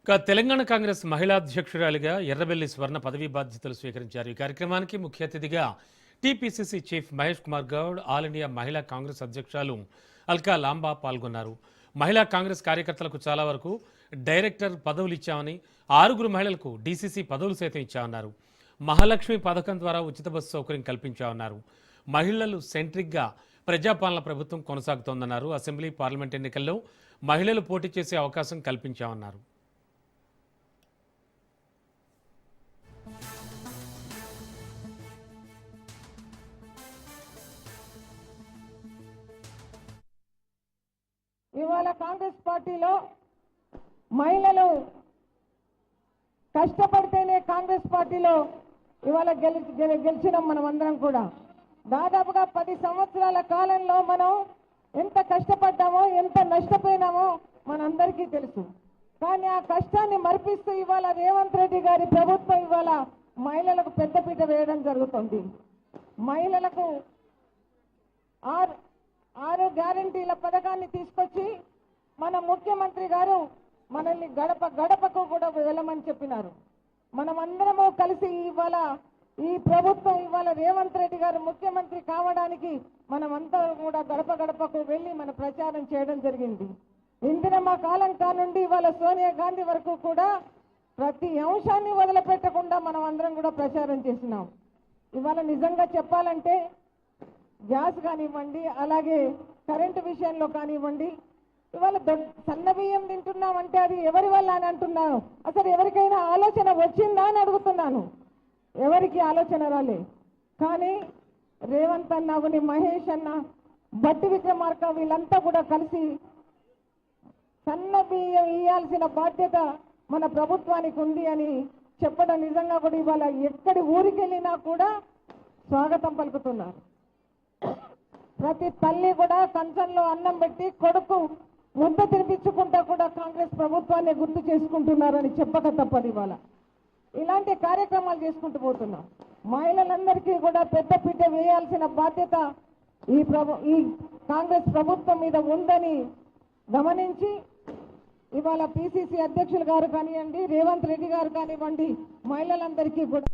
తెలంగాణ కాంగ్రెస్ మహిళా అధ్యక్షురాలిగా ఎర్రబెల్లి స్వర్ణ పదవీ బాధ్యతలు స్వీకరించారు. ఈ కార్యక్రమానికి ముఖ్య అతిథిగా TPCC chief Mahesh Kumar Goud, all India మహిళా కాంగ్రెస్ అధ్యక్షురాలు అల్కా లాంబా పాల్గొన్నారు. మహిళా కాంగ్రెస్ కార్యకర్తలకు చాలా వరకు డైరెక్టర్ పదవులు ఇచ్చామని, 6 మహిళలకు డీసీసీ పదవులు సైతం ఇచ్చామన్నారు. మహాలక్ష్మి పథకం ద్వారా ఉచిత బస్సు సౌకర్యం కల్పించామన్నారు. మహిళలు సెంట్రిక్గా ప్రజాపాలన ప్రభుత్వం కొనసాగుతోందన్నారు. అసెంబ్లీ, పార్లమెంట్ ఎన్నికల్లో మహిళలు పోటీ చేసే అవకాశం కల్పించామన్నారు. ఇవాళ కాంగ్రెస్ పార్టీలో మహిళలు కష్టపడితేనే కాంగ్రెస్ పార్టీలో ఇవాళ గెలిచినాం. మనం అందరం కూడా దాదాపుగా 10 సంవత్సరాల కాలంలో మనం ఎంత కష్టపడ్డామో, ఎంత నష్టపోయినామో మనందరికీ తెలుసు. కానీ ఆ కష్టాన్ని మరిపిస్తూ ఇవాళ రేవంత్ రెడ్డి గారి ప్రభుత్వం ఇవాళ మహిళలకు పెద్దపీట వేయడం జరుగుతుంది. మహిళలకు 6 గ్యారంటీల పథకాన్ని తీసుకొచ్చి మన ముఖ్యమంత్రి గారు మనల్ని గడప గడపకు కూడా వెళ్ళమని చెప్పినారు. మనమందరము కలిసి ఇవాళ ఈ ప్రభుత్వం ఇవాళ రేవంత్ రెడ్డి గారు ముఖ్యమంత్రి కావడానికి మనమంతా కూడా గడప గడపకు వెళ్ళి మన ప్రచారం చేయడం జరిగింది. ఇందిరమ్మ కాలం కానుండి ఇవాళ సోనియా గాంధీ వరకు కూడా ప్రతి అంశాన్ని వదిలిపెట్టకుండా మనం అందరం కూడా ప్రచారం చేసినాం. ఇవాళ నిజంగా చెప్పాలంటే గ్యాస్ కానివ్వండి, అలాగే కరెంటు విషయంలో కానివ్వండి, ఇవాళ సన్న బియ్యం తింటున్నామంటే అది ఎవరి వల్ల అని అంటున్నాను. అసలు ఎవరికైనా ఆలోచన వచ్చిందా అని అడుగుతున్నాను. ఎవరికి ఆలోచన రాలే. కానీ రేవంత్ అన్న, మహేష్ అన్న, బట్టి విక్రమార్క వీళ్ళంతా కూడా కలిసి సన్న బియ్యం ఇవ్వాల్సిన బాధ్యత మన ప్రభుత్వానికి ఉంది అని చెప్పడం నిజంగా కూడా ఇవాళ ఎక్కడి ఊరికి వెళ్ళినా కూడా స్వాగతం పలుకుతున్నారు. ప్రతి తల్లి కూడా కంచంలో అన్నం పెట్టి కొడుకు ముద్ద తినిపించుకుంటా కూడా కాంగ్రెస్ ప్రభుత్వాన్ని గుర్తు చేసుకుంటున్నారని చెప్పక తప్పదు. ఇవాళ ఇలాంటి కార్యక్రమాలు చేసుకుంటూ పోతున్నాం. మహిళలందరికీ కూడా పెద్దపీట వేయాల్సిన బాధ్యత ఈ కాంగ్రెస్ ప్రభుత్వం మీద ఉందని గమనించి ఇవాళ పిసిసి అధ్యక్షులు గారు కానివ్వండి, రేవంత్ రెడ్డి గారు కానివ్వండి, మహిళలందరికీ కూడా